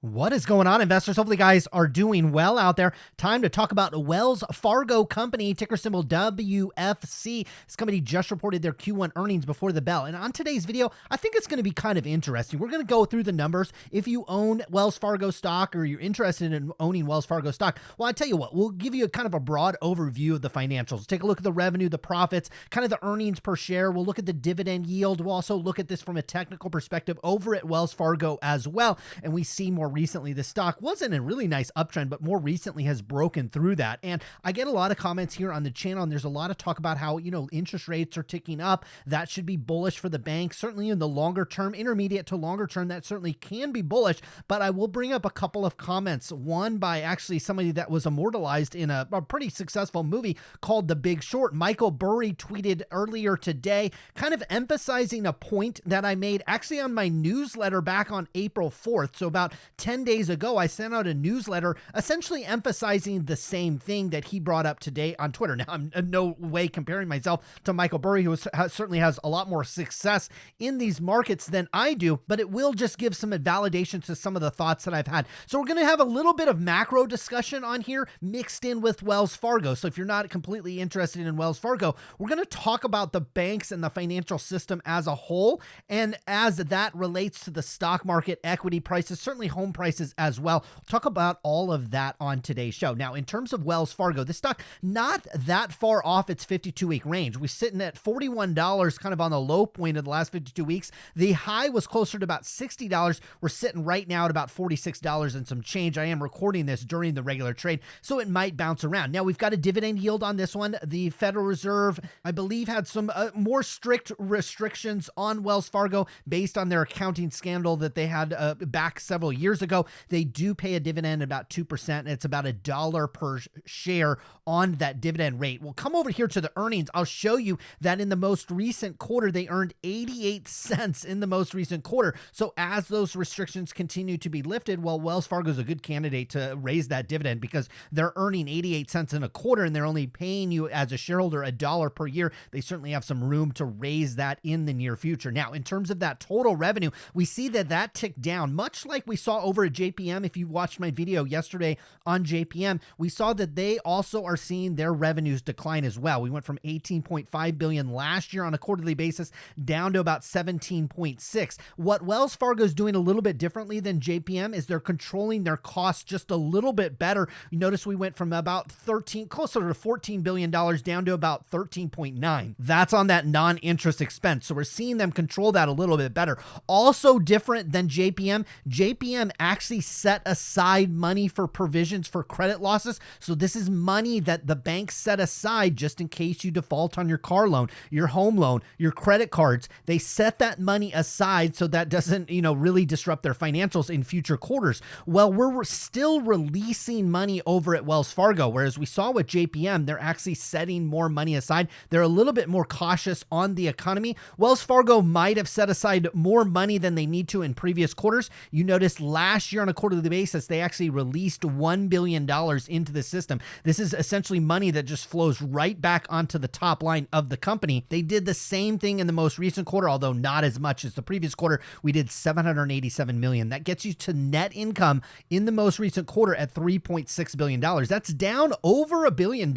What is going on, investors? Hopefully, you guys are doing well out there. Time to talk about Wells Fargo Company, ticker symbol WFC. This company just reported their Q1 earnings before the bell. And on today's video, I think it's going to be kind of interesting. We're going to go through the numbers. If you own Wells Fargo stock or you're interested in owning Wells Fargo stock, well, I tell you what, we'll give you a kind of a broad overview of the financials. Take a look at the revenue, the profits, kind of the earnings per share. We'll look at the dividend yield. We'll also look at this from a technical perspective over at Wells Fargo as well. And we see more recently the stock wasn't a really nice uptrend, but more recently has broken through that. And I get a lot of comments here on the channel, and there's a lot of talk about how, interest rates are ticking up. That should be bullish for the bank. Certainly in the longer term, intermediate to longer term, that certainly can be bullish. But I will bring up a couple of comments. One by actually somebody that was immortalized in a pretty successful movie called The Big Short. Michael Burry tweeted earlier today, kind of emphasizing a point that I made actually on my newsletter back on April 4th. So about 10 days ago, I sent out a newsletter essentially emphasizing the same thing that he brought up today on Twitter. Now, I'm in no way comparing myself to Michael Burry, who certainly has a lot more success in these markets than I do, but it will just give some validation to some of the thoughts that I've had. So we're going to have a little bit of macro discussion on here mixed in with Wells Fargo. So if you're not completely interested in Wells Fargo, we're going to talk about the banks and the financial system as a whole. And as that relates to the stock market, equity prices, certainly home prices as well. We'll talk about all of that on today's show. Now, in terms of Wells Fargo, this stock not that far off its 52-week range. We're sitting at $41 kind of on the low point of the last 52 weeks. The high was closer to about $60. We're sitting right now at about $46 and some change. I am recording this during the regular trade, so it might bounce around. Now, we've got a dividend yield on this one. The Federal Reserve, I believe, had some more strict restrictions on Wells Fargo based on their accounting scandal that they had back several years ago. They do pay a dividend about 2%, and it's about $1 per share on that dividend rate. We'll come over here to the earnings. I'll show you that in the most recent quarter, they earned 88 cents in the most recent quarter. So as those restrictions continue to be lifted, well, Wells Fargo is a good candidate to raise that dividend because they're earning 88 cents in a quarter and they're only paying you as a shareholder $1 per year. They certainly have some room to raise that in the near future. Now, in terms of that total revenue, we see that ticked down, much like we saw over at JPM. If you watched my video yesterday on JPM, we saw that they also are seeing their revenues decline as well. We went from 18.5 billion last year on a quarterly basis down to about 17.6. What Wells Fargo is doing a little bit differently than JPM is they're controlling their costs just a little bit better. You notice we went from about closer to $14 billion down to about 13.9. That's on that non-interest expense. So we're seeing them control that a little bit better. Also different than JPM. JPM actually set aside money for provisions for credit losses. So this is money that the bank set aside just in case you default on your car loan, your home loan, your credit cards. They set that money aside so that doesn't, really disrupt their financials in future quarters. Well, we're still releasing money over at Wells Fargo, whereas we saw with JPM, they're actually setting more money aside. They're a little bit more cautious on the economy. Wells Fargo might have set aside more money than they need to in previous quarters. You notice last year on a quarterly basis, they actually released $1 billion into the system. This is essentially money that just flows right back onto the top line of the company. They did the same thing in the most recent quarter, although not as much as the previous quarter. We did $787 million. That gets you to net income in the most recent quarter at $3.6 billion. That's down over $1 billion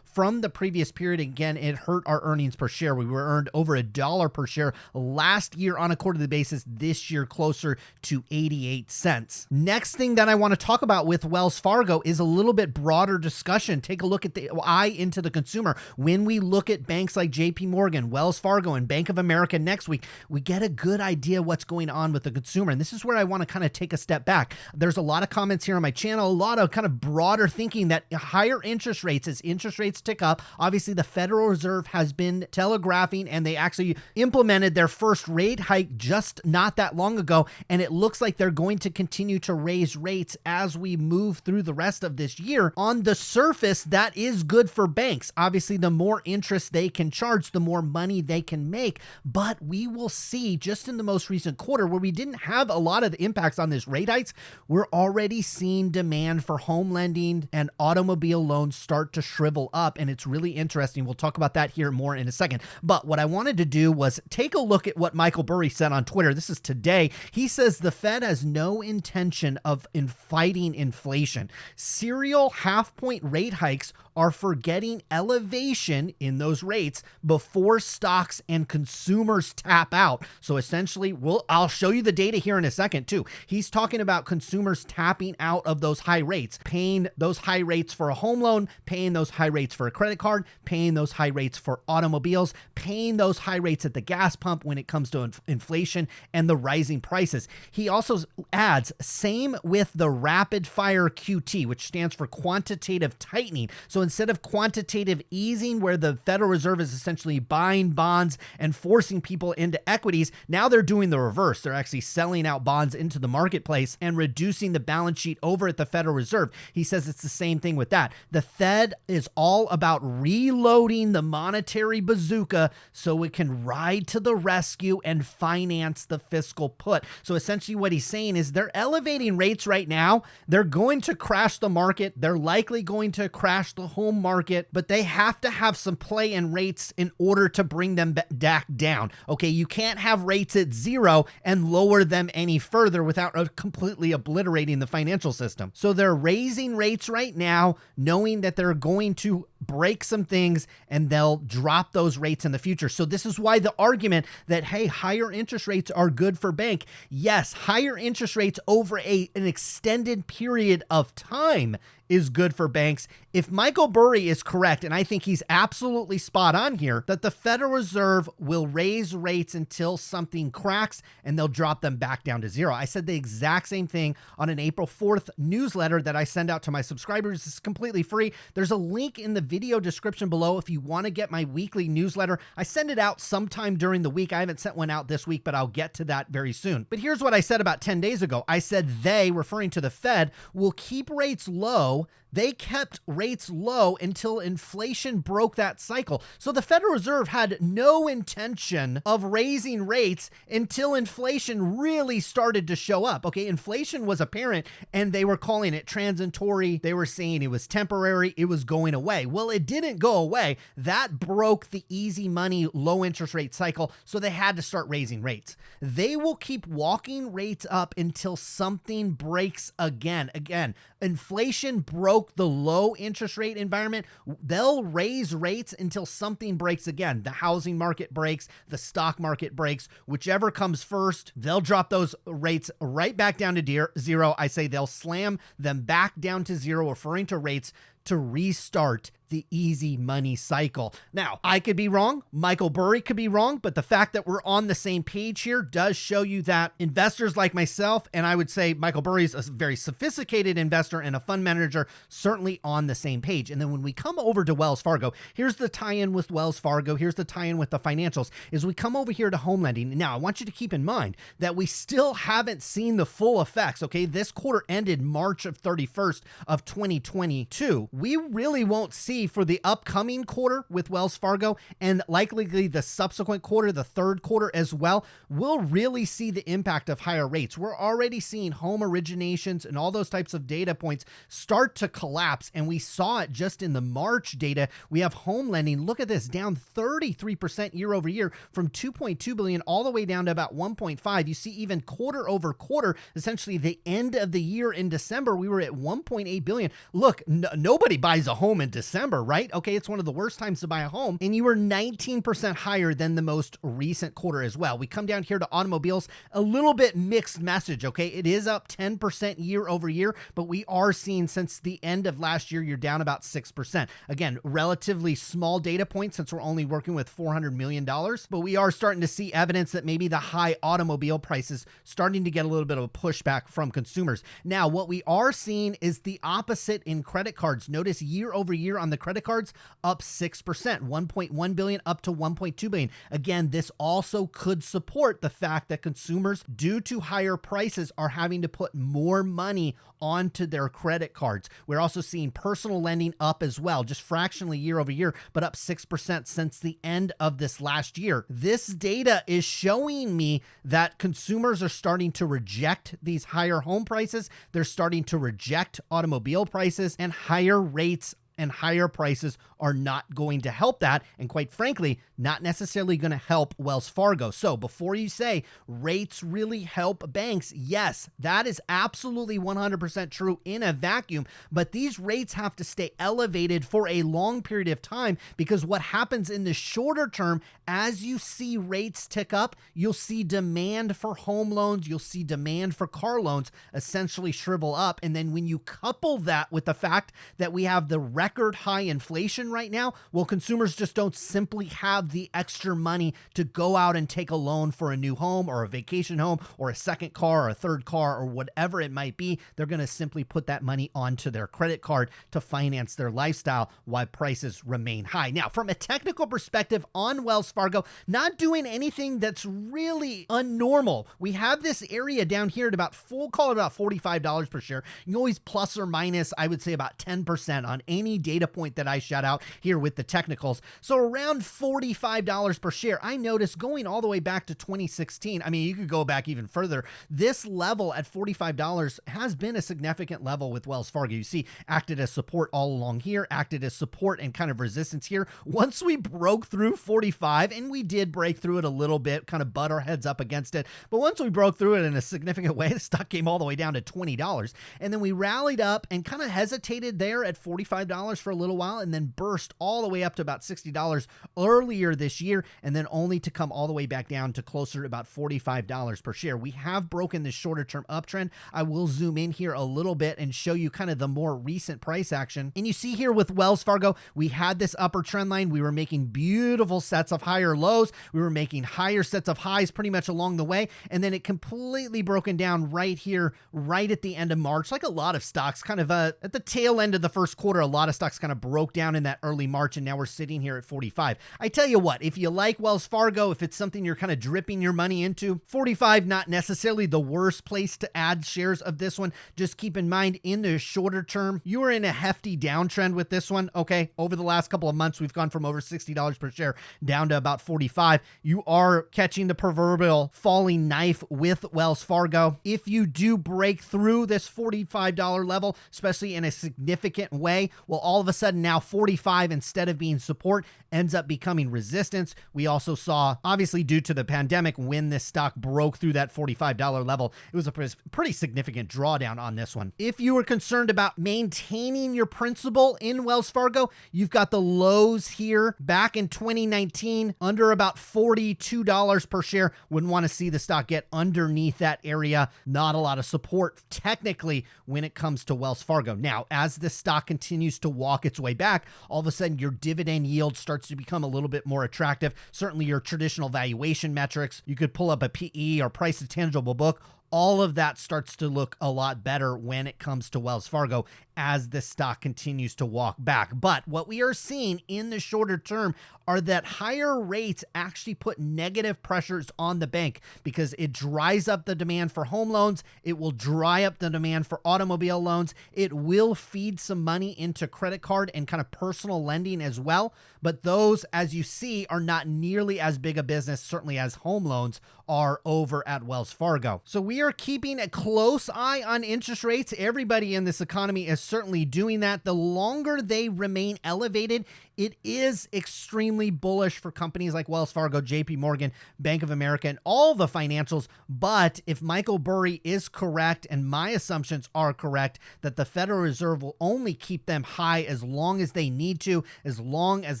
from the previous period. Again, it hurt our earnings per share. We were earned over $1 per share last year on a quarterly basis. This year, closer to 88 cents. Next thing that I want to talk about with Wells Fargo is a little bit broader discussion. Take a look at the eye into the consumer. When we look at banks like JP Morgan, Wells Fargo, and Bank of America next week, we get a good idea what's going on with the consumer. And this is where I want to kind of take a step back. There's a lot of comments here on my channel, a lot of kind of broader thinking that higher interest rates, as interest rates tick up, obviously the Federal Reserve has been telegraphing, and they actually implemented their first rate hike just not that long ago. And it looks like they're going to continue to raise rates as we move through the rest of this year. On the surface, that is good for banks. Obviously, the more interest they can charge, the more money they can make. But we will see just in the most recent quarter where we didn't have a lot of the impacts on this rate hikes, we're already seeing demand for home lending and automobile loans start to shrivel up up, and it's really interesting. We'll talk about that here more in a second. But what I wanted to do was take a look at what Michael Burry said on Twitter. This is today. He says the Fed has no intention of fighting inflation. Serial half-point rate hikes are for getting elevation in those rates before stocks and consumers tap out. So essentially, I'll show you the data here in a second too. He's talking about consumers tapping out of those high rates, paying those high rates for a home loan, paying those high rates for a credit card, paying those high rates for automobiles, paying those high rates at the gas pump when it comes to inflation and the rising prices. He also adds, same with the rapid fire QT, which stands for quantitative tightening. So instead of quantitative easing, where the Federal Reserve is essentially buying bonds and forcing people into equities, now they're doing the reverse. They're actually selling out bonds into the marketplace and reducing the balance sheet over at the Federal Reserve. He says it's the same thing with that. The Fed is all about reloading the monetary bazooka so it can ride to the rescue and finance the fiscal put. So essentially what he's saying is they're elevating rates right now. They're going to crash the market. They're likely going to crash the home market, but they have to have some play in rates in order to bring them back down. Okay, you can't have rates at zero and lower them any further without completely obliterating the financial system. So they're raising rates right now, knowing that they're going to break some things and they'll drop those rates in the future. So this is why the argument that, hey, higher interest rates are good for bank. Yes, higher interest rates over an extended period of time is good for banks. If Michael Burry is correct, and I think he's absolutely spot on here, that the Federal Reserve will raise rates until something cracks and they'll drop them back down to zero. I said the exact same thing on an April 4th newsletter that I send out to my subscribers. It's completely free. There's a link in the video description below if you want to get my weekly newsletter. I send it out sometime during the week. I haven't sent one out this week, but I'll get to that very soon. But here's what I said about 10 days ago. I said they, referring to the Fed, will keep rates low. They kept rates low until inflation broke that cycle. So the Federal Reserve had no intention of raising rates until inflation really started to show up. Okay, inflation was apparent and they were calling it transitory. They were saying it was temporary. It was going away. Well, it didn't go away. That broke the easy money, low interest rate cycle. So they had to start raising rates. They will keep walking rates up until something breaks again. Again, inflation broke the low interest rate environment. They'll raise rates until something breaks again. The housing market breaks, the stock market breaks, whichever comes first, they'll drop those rates right back down to zero. I say they'll slam them back down to zero, referring to rates to restart the easy money cycle. Now, I could be wrong. Michael Burry could be wrong, but the fact that we're on the same page here does show you that investors like myself, and I would say Michael Burry is a very sophisticated investor and a fund manager, certainly on the same page. And then when we come over to Wells Fargo, here's the tie-in with Wells Fargo. Here's the tie-in with the financials. Is we come over here to home lending. Now, I want you to keep in mind that we still haven't seen the full effects. Okay, this quarter ended March of 31st of 2022. We really won't see for the upcoming quarter with Wells Fargo and likely the subsequent quarter, the third quarter as well, we'll really see the impact of higher rates. We're already seeing home originations and all those types of data points start to collapse. And we saw it just in the March data. We have home lending. Look at this, down 33% year over year from 2.2 billion all the way down to about 1.5. You see even quarter over quarter, essentially the end of the year in December, we were at 1.8 billion. Look, nobody buys a home in December, right? Okay, it's one of the worst times to buy a home, and you were 19% higher than the most recent quarter as well. We come down here to automobiles, a little bit mixed message, okay? It is up 10% year over year, but we are seeing since the end of last year, you're down about 6%. Again, relatively small data point since we're only working with $400 million, but we are starting to see evidence that maybe the high automobile prices starting to get a little bit of a pushback from consumers. Now, what we are seeing is the opposite in credit cards. Notice year over year on the credit cards up 6%, 1.1 billion up to 1.2 billion. Again, this also could support the fact that consumers, due to higher prices, are having to put more money onto their credit cards. We're also seeing personal lending up as well, just fractionally year over year, but up 6% since the end of this last year. This data is showing me that consumers are starting to reject these higher home prices. They're starting to reject automobile prices, and higher rates and higher prices are not going to help that. And quite frankly, not necessarily going to help Wells Fargo. So before you say rates really help banks, yes, that is absolutely 100% true in a vacuum. But these rates have to stay elevated for a long period of time, because what happens in the shorter term, as you see rates tick up, you'll see demand for home loans, you'll see demand for car loans essentially shrivel up. And then when you couple that with the fact that we have the record high inflation right now, well, consumers just don't simply have the extra money to go out and take a loan for a new home or a vacation home or a second car or a third car or whatever it might be. They're going to simply put that money onto their credit card to finance their lifestyle while prices remain high. Now, from a technical perspective on Wells Fargo, not doing anything that's really unnormal. We have this area down here at about call it about $45 per share. You can always plus or minus, I would say about 10% on any data point that I shout out here with the technicals. So around $45 per share. I noticed going all the way back to 2016. I mean, you could go back even further. This level at $45 has been a significant level with Wells Fargo. You see, acted as support all along here, acted as support and kind of resistance here. Once we broke through 45, and we did break through it a little bit, kind of butt our heads up against it. But once we broke through it in a significant way, the stock came all the way down to $20. And then we rallied up and kind of hesitated there at $45 for a little while, and then burst all the way up to about $60 earlier this year, and then only to come all the way back down to closer to about $45 per share. We have broken this shorter term uptrend. I will zoom in here a little bit and show you kind of the more recent price action. And you see here with Wells Fargo, we had this upper trend line. We were making beautiful sets of higher lows. We were making higher sets of highs pretty much along the way. And then it completely broken down right here, right at the end of March, like a lot of stocks kind of at the tail end of the first quarter. A lot of stocks kind of broke down in that early March, and now we're sitting here at 45. I tell you what, if you like Wells Fargo, if it's something you're kind of dripping your money into, 45, not necessarily the worst place to add shares of this one. Just keep in mind, in the shorter term, you are in a hefty downtrend with this one. Okay, over the last couple of months, we've gone from over $60 per share down to about 45. You are catching the proverbial falling knife with Wells Fargo. If you do break through this $45 level, especially in a significant way, well, all of a sudden now 45, instead of being support, ends up becoming resistance. We also saw, obviously due to the pandemic, when this stock broke through that $45 level, it was a pretty significant drawdown on this one. If you were concerned about maintaining your principal in Wells Fargo, you've got the lows here back in 2019 under about $42 per share. Wouldn't want to see the stock get underneath that area. Not a lot of support technically when it comes to Wells Fargo. Now, as this stock continues to walk its way back, all of a sudden your dividend yield starts to become a little bit more attractive. Certainly your traditional valuation metrics, you could pull up a PE or price to tangible book. All of that starts to look a lot better when it comes to Wells Fargo as the stock continues to walk back. But what we are seeing in the shorter term are that higher rates actually put negative pressures on the bank, because it dries up the demand for home loans. It will dry up the demand for automobile loans. It will feed some money into credit card and kind of personal lending as well. But those, as you see, are not nearly as big a business, certainly as home loans are over at Wells Fargo. So we are keeping a close eye on interest rates. Everybody in this economy is certainly doing that. The longer they remain elevated, it is extremely bullish for companies like Wells Fargo, JP Morgan, Bank of America, and all the financials. But if Michael Burry is correct, and my assumptions are correct, that the Federal Reserve will only keep them high as long as they need to, as long as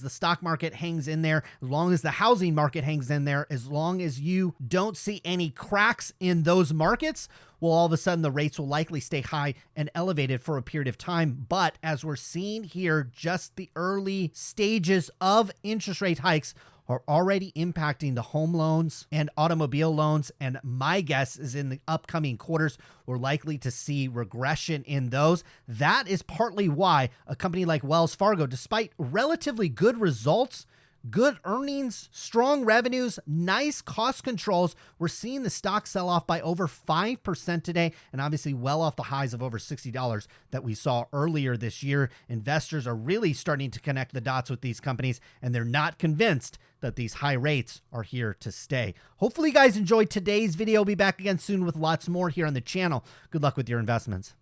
the stock market hangs in there, as long as the housing market hangs in there, as long as you don't see any cracks in those markets, well, all of a sudden the rates will likely stay high and elevated for a period of time. But as we're seeing here, just the early stages of interest rate hikes are already impacting the home loans and automobile loans. And my guess is in the upcoming quarters, we're likely to see regression in those. That is partly why a company like Wells Fargo, despite relatively good results, good earnings, strong revenues, nice cost controls, we're seeing the stock sell off by over 5% today, and obviously well off the highs of over $60 that we saw earlier this year. Investors are really starting to connect the dots with these companies, and they're not convinced that these high rates are here to stay. Hopefully you guys enjoyed today's video. We'll be back again soon with lots more here on the channel. Good luck with your investments.